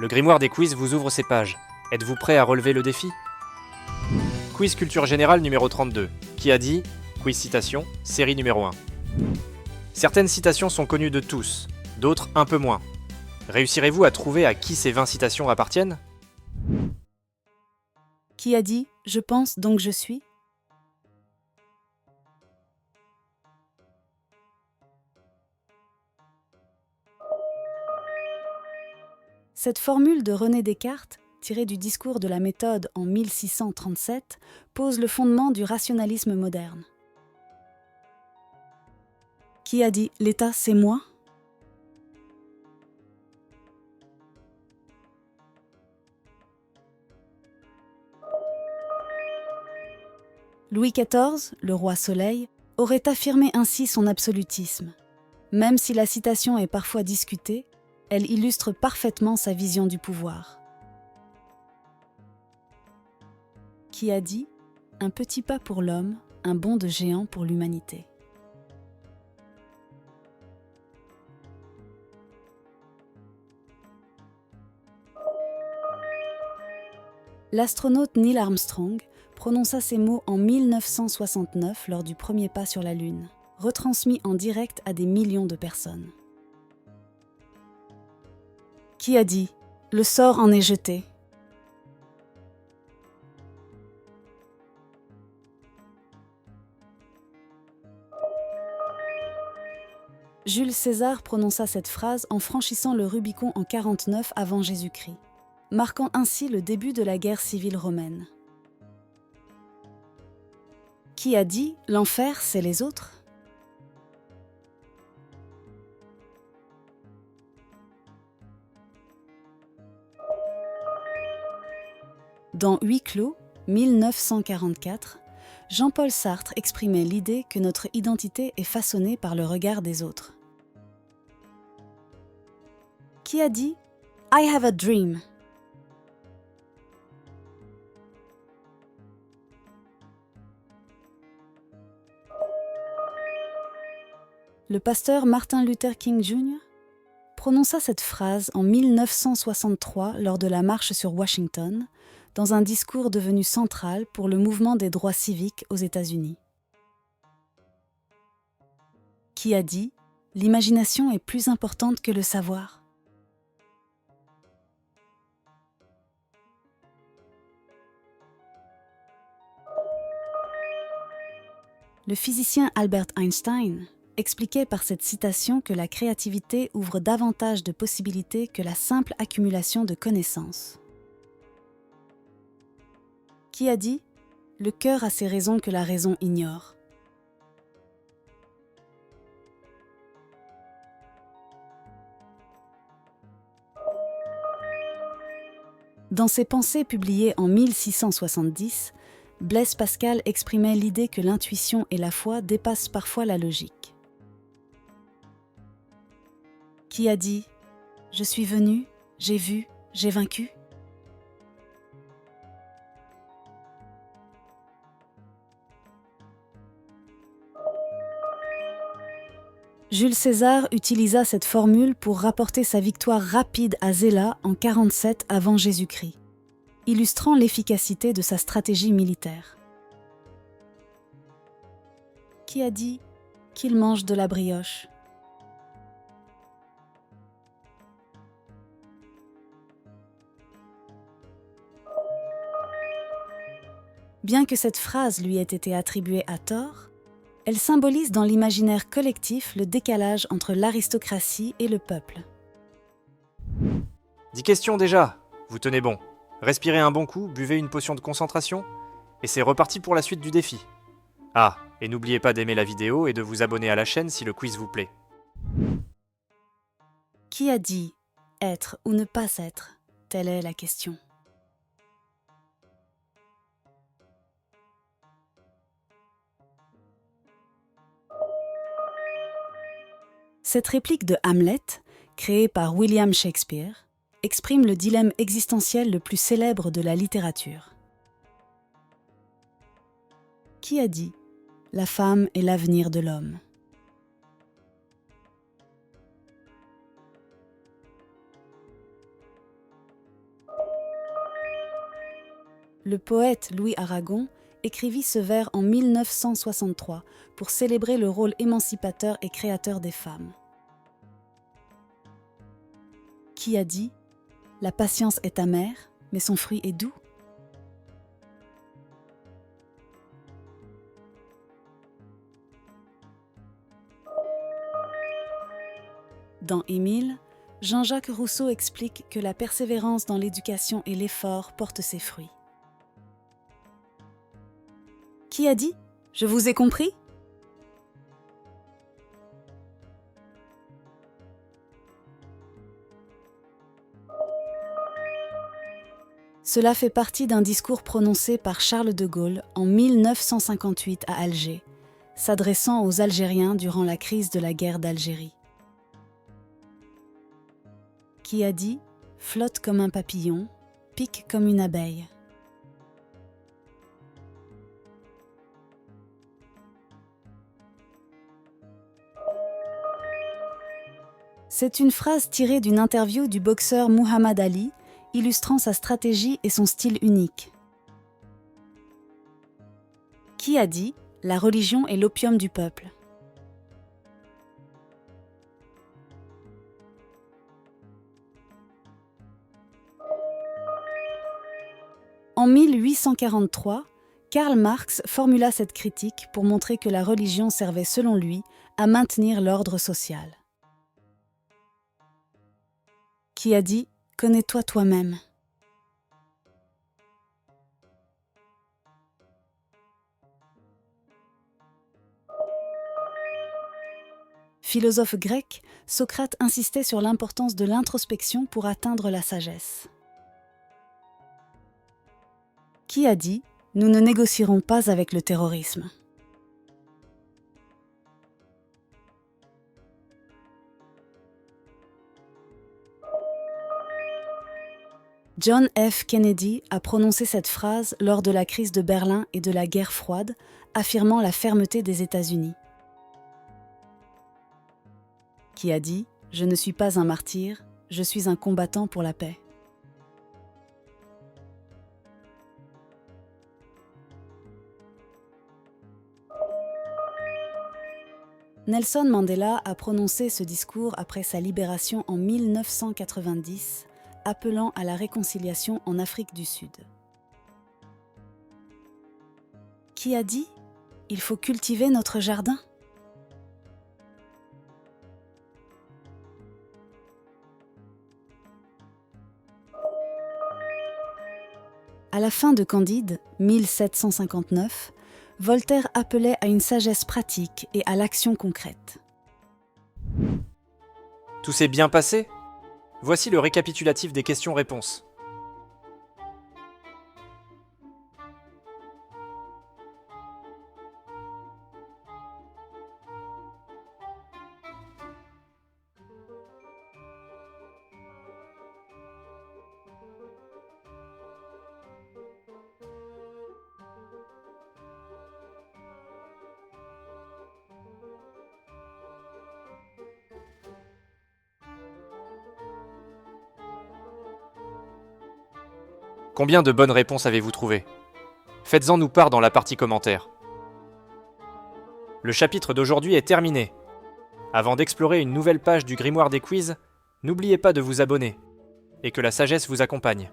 Le grimoire des quiz vous ouvre ses pages. Êtes-vous prêt à relever le défi? Quiz culture générale numéro 32. Qui a dit? Quiz citation, série numéro 1. Certaines citations sont connues de tous, d'autres un peu moins. Réussirez-vous à trouver à qui ces 20 citations appartiennent? Qui a dit « Je pense donc je suis » ? Cette formule de René Descartes, tirée du discours de la méthode en 1637, pose le fondement du rationalisme moderne. Qui a dit « L'État, c'est moi » ? Louis XIV, le roi Soleil, aurait affirmé ainsi son absolutisme. Même si la citation est parfois discutée, elle illustre parfaitement sa vision du pouvoir. Qui a dit « Un petit pas pour l'homme, un bond de géant pour l'humanité ». L'astronaute Neil Armstrong prononça ces mots en 1969 lors du premier pas sur la Lune, retransmis en direct à des millions de personnes. Qui a dit « Le sort en est jeté ». Jules César prononça cette phrase en franchissant le Rubicon en 49 avant Jésus-Christ, marquant ainsi le début de la guerre civile romaine. Qui a dit « L'enfer, c'est les autres » ? Dans Huis clos, 1944, Jean-Paul Sartre exprimait l'idée que notre identité est façonnée par le regard des autres. Qui a dit « I have a dream » ? Le pasteur Martin Luther King Jr. prononça cette phrase en 1963 lors de la marche sur Washington, dans un discours devenu central pour le mouvement des droits civiques aux États-Unis. Qui a dit « L'imagination est plus importante que le savoir » ? Le physicien Albert Einstein expliquait par cette citation que la créativité ouvre davantage de possibilités que la simple accumulation de connaissances. Qui a dit « Le cœur a ses raisons que la raison ignore ». Dans ses pensées publiées en 1670, Blaise Pascal exprimait l'idée que l'intuition et la foi dépassent parfois la logique. Qui a dit « Je suis venu, j'ai vu, j'ai vaincu » ? Jules César utilisa cette formule pour rapporter sa victoire rapide à Zéla en 47 avant Jésus-Christ, illustrant l'efficacité de sa stratégie militaire. Qui a dit qu'il mange de la brioche ? Bien que cette phrase lui ait été attribuée à tort, elle symbolise dans l'imaginaire collectif le décalage entre l'aristocratie et le peuple. 10 questions déjà. Vous tenez bon. Respirez un bon coup, buvez une potion de concentration, et c'est reparti pour la suite du défi. Ah, et n'oubliez pas d'aimer la vidéo et de vous abonner à la chaîne si le quiz vous plaît. Qui a dit « être ou ne pas être » ? Telle est la question. Cette réplique de Hamlet, créée par William Shakespeare, exprime le dilemme existentiel le plus célèbre de la littérature. Qui a dit « La femme est l'avenir de l'homme » ? Le poète Louis Aragon écrivit ce vers en 1963 pour célébrer le rôle émancipateur et créateur des femmes. Qui a dit « La patience est amère, mais son fruit est doux » ? Dans Émile, Jean-Jacques Rousseau explique que la persévérance dans l'éducation et l'effort portent ses fruits. Qui a dit « Je vous ai compris » ? Cela fait partie d'un discours prononcé par Charles de Gaulle en 1958 à Alger, s'adressant aux Algériens durant la crise de la guerre d'Algérie. Qui a dit « Flotte comme un papillon, pique comme une abeille ». C'est une phrase tirée d'une interview du boxeur Muhammad Ali, illustrant sa stratégie et son style unique. Qui a dit « La religion est l'opium du peuple ». En 1843, Karl Marx formula cette critique pour montrer que la religion servait selon lui à maintenir l'ordre social. Qui a dit « Connais-toi toi-même ». Philosophe grec, Socrate insistait sur l'importance de l'introspection pour atteindre la sagesse. Qui a dit « Nous ne négocierons pas avec le terrorisme ». John F. Kennedy a prononcé cette phrase lors de la crise de Berlin et de la guerre froide, affirmant la fermeté des États-Unis. Qui a dit « Je ne suis pas un martyr, je suis un combattant pour la paix ». Nelson Mandela a prononcé ce discours après sa libération en 1990, appelant à la réconciliation en Afrique du Sud. Qui a dit « Il faut cultiver notre jardin » ? À la fin de Candide, 1759, Voltaire appelait à une sagesse pratique et à l'action concrète. Tout s'est bien passé ? Voici le récapitulatif des questions-réponses. Combien de bonnes réponses avez-vous trouvé ? Faites-en nous part dans la partie commentaires. Le chapitre d'aujourd'hui est terminé. Avant d'explorer une nouvelle page du grimoire des quiz, n'oubliez pas de vous abonner et que la sagesse vous accompagne.